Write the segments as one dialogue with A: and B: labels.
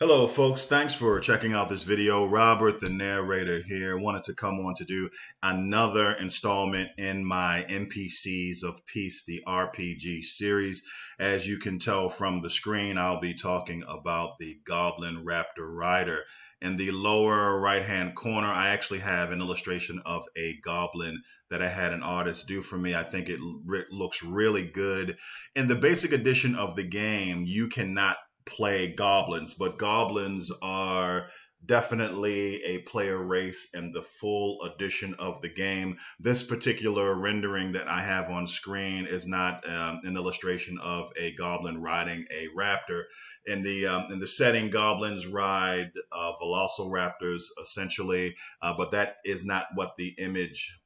A: Hello, folks. Thanks for checking out this video. Robert, the narrator here, wanted to come on to do another installment in my NPCs of Peace, the RPG series. As you can tell from the screen, I'll be talking about the Goblin Raptor Rider. In the lower right-hand corner, I actually have an illustration of a goblin that I had an artist do for me. I think it looks really good. In the basic edition of the game, you cannot play goblins, but goblins are definitely a player race in the full edition of the game. This particular rendering that I have on screen is not an illustration of a goblin riding a raptor. In the setting, goblins ride velociraptors essentially, but that is not what the image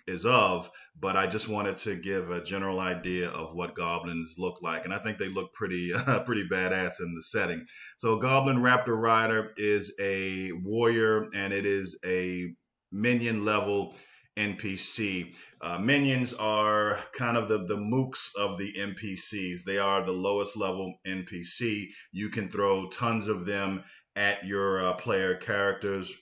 A: is of. But I just wanted to give a general idea of what goblins look like, and I think they look pretty pretty badass in the setting. So, Goblin Raptor Rider is a warrior, and it is a minion level NPC. Minions are kind of the mooks of the NPCs. They are the lowest level NPC. You can throw tons of them at your player characters,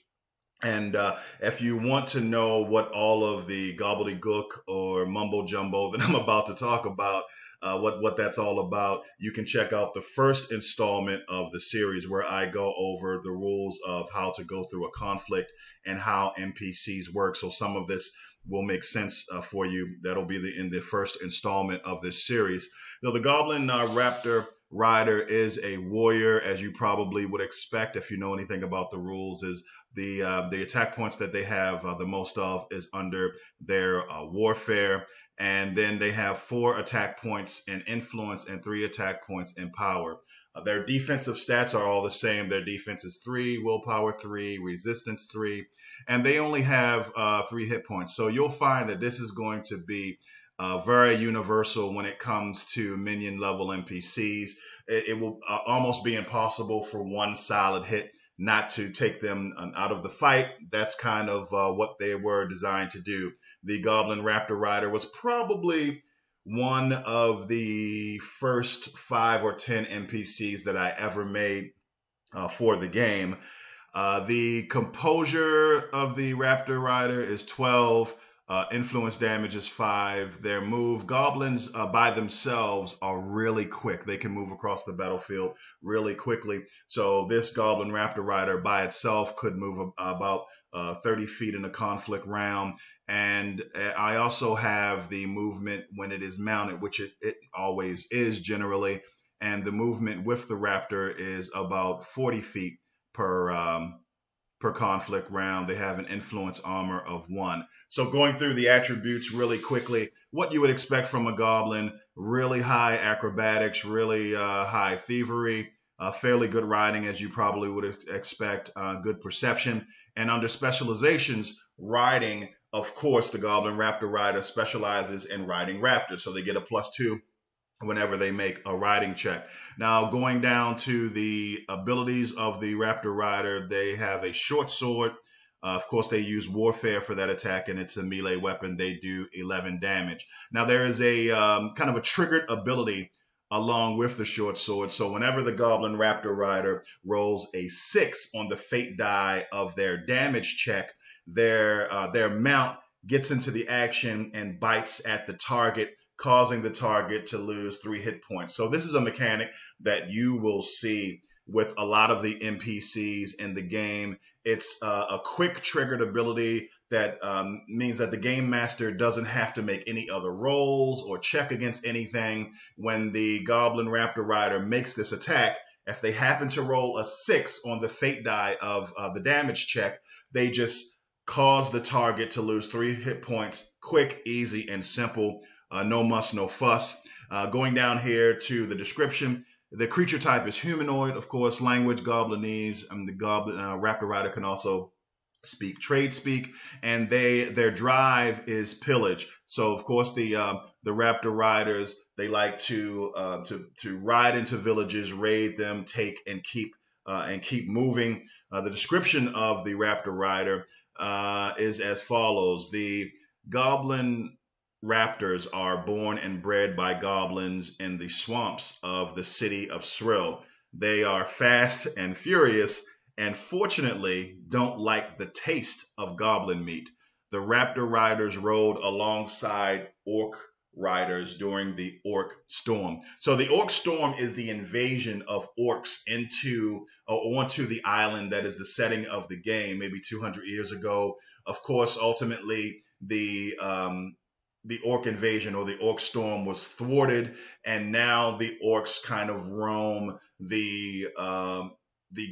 A: and if you want to know what all of the gobbledygook or mumbo jumbo that I'm about to talk about, what that's all about, you can check out the first installment of the series where I go over the rules of how to go through a conflict and how NPCs work. So some of this will make sense for you. That'll be in the first installment of this series. Now, the Goblin Raptor Rider is a warrior, as you probably would expect if you know anything about the rules. Is the attack points that they have the most of is under their warfare, and then they have 4 attack points in influence and 3 attack points in power. Their defensive stats are all the same. Their defense is 3, willpower 3, resistance 3, and they only have 3 hit points. So you'll find that this is going to be very universal when it comes to minion level NPCs. It will almost be impossible for one solid hit not to take them out of the fight. That's kind of what they were designed to do. The Goblin Raptor Rider was probably one of the first 5 or 10 NPCs that I ever made for the game. The composure of the Raptor Rider is 12. Influence damage is 5. Their move, goblins by themselves are really quick. They can move across the battlefield really quickly. So this Goblin Raptor Rider by itself could move about 30 feet in a conflict round. And I also have the movement when it is mounted, which it always is generally. And the movement with the Raptor is about 40 feet per per conflict round. They have an influence armor of 1. So going through the attributes really quickly, what you would expect from a goblin: really high acrobatics, really high thievery, fairly good riding, as you probably would expect, good perception, and under specializations, riding. Of course, the Goblin Raptor Rider specializes in riding raptors, so they get a +2 whenever they make a riding check. Now, going down to the abilities of the Raptor Rider, they have a short sword. Of course, they use warfare for that attack, and it's a melee weapon. They do 11 damage. Now, there is a kind of a triggered ability along with the short sword. So whenever the Goblin Raptor Rider rolls a 6 on the fate die of their damage check, their mount gets into the action and bites at the target, causing the target to lose 3 hit points. So this is a mechanic that you will see with a lot of the NPCs in the game. It's a quick triggered ability that means that the game master doesn't have to make any other rolls or check against anything. When the Goblin Raptor Rider makes this attack, if they happen to roll a 6 on the fate die of the damage check, they just cause the target to lose 3 hit points. Quick, easy, and simple. No muss, no fuss. Going down here to the description, the creature type is humanoid, of course, language, Goblinese, and the Goblin Raptor Rider can also speak trade speak, and their drive is pillage. So, of course, the Raptor Riders, they like to ride into villages, raid them, take and keep moving. The description of the Raptor Rider is as follows: the Goblin raptors are born and bred by goblins in the swamps of the city of Thrill. They are fast and furious, and fortunately don't like the taste of goblin meat. The Raptor Riders rode alongside Orc Riders during the Orc Storm. So the Orc Storm is the invasion of orcs into onto the island that is the setting of the game, maybe 200 years ago. Of course, ultimately the orc invasion or the orc storm was thwarted, and now the orcs kind of roam the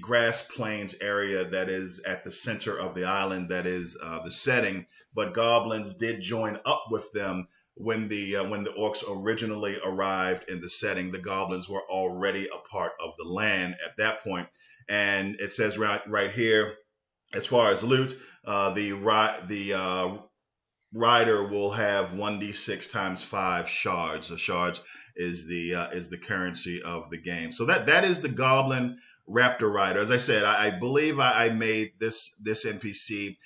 A: grass plains area that is at the center of the island that is the setting. But goblins did join up with them when the orcs originally arrived in the setting. The goblins were already a part of the land at that point, and it says right here, as far as loot, the rider will have 1d6 times 5 shards. The shards is the currency of the game. So that is the Goblin Raptor Rider. As I said, I believe I made this NPC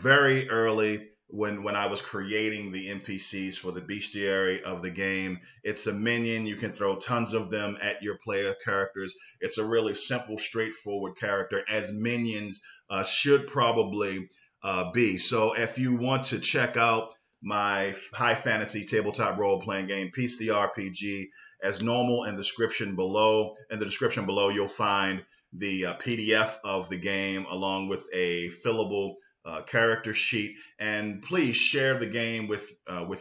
A: very early when I was creating the NPCs for the bestiary of the game. It's a minion. You can throw tons of them at your player characters. It's a really simple, straightforward character, as minions should probably be. So if you want to check out my high fantasy tabletop role playing game, Peace the RPG, as normal, in the description below, you'll find the PDF of the game along with a fillable character sheet. And please share the game with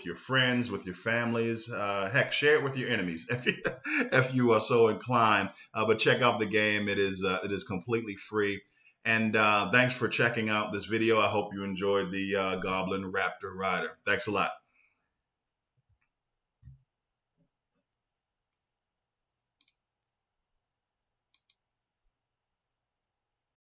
A: your friends, with your families. Heck, share it with your enemies if you are so inclined. But check out the game. It is completely free. And thanks for checking out this video. I hope you enjoyed the Goblin Raptor Rider. Thanks a lot.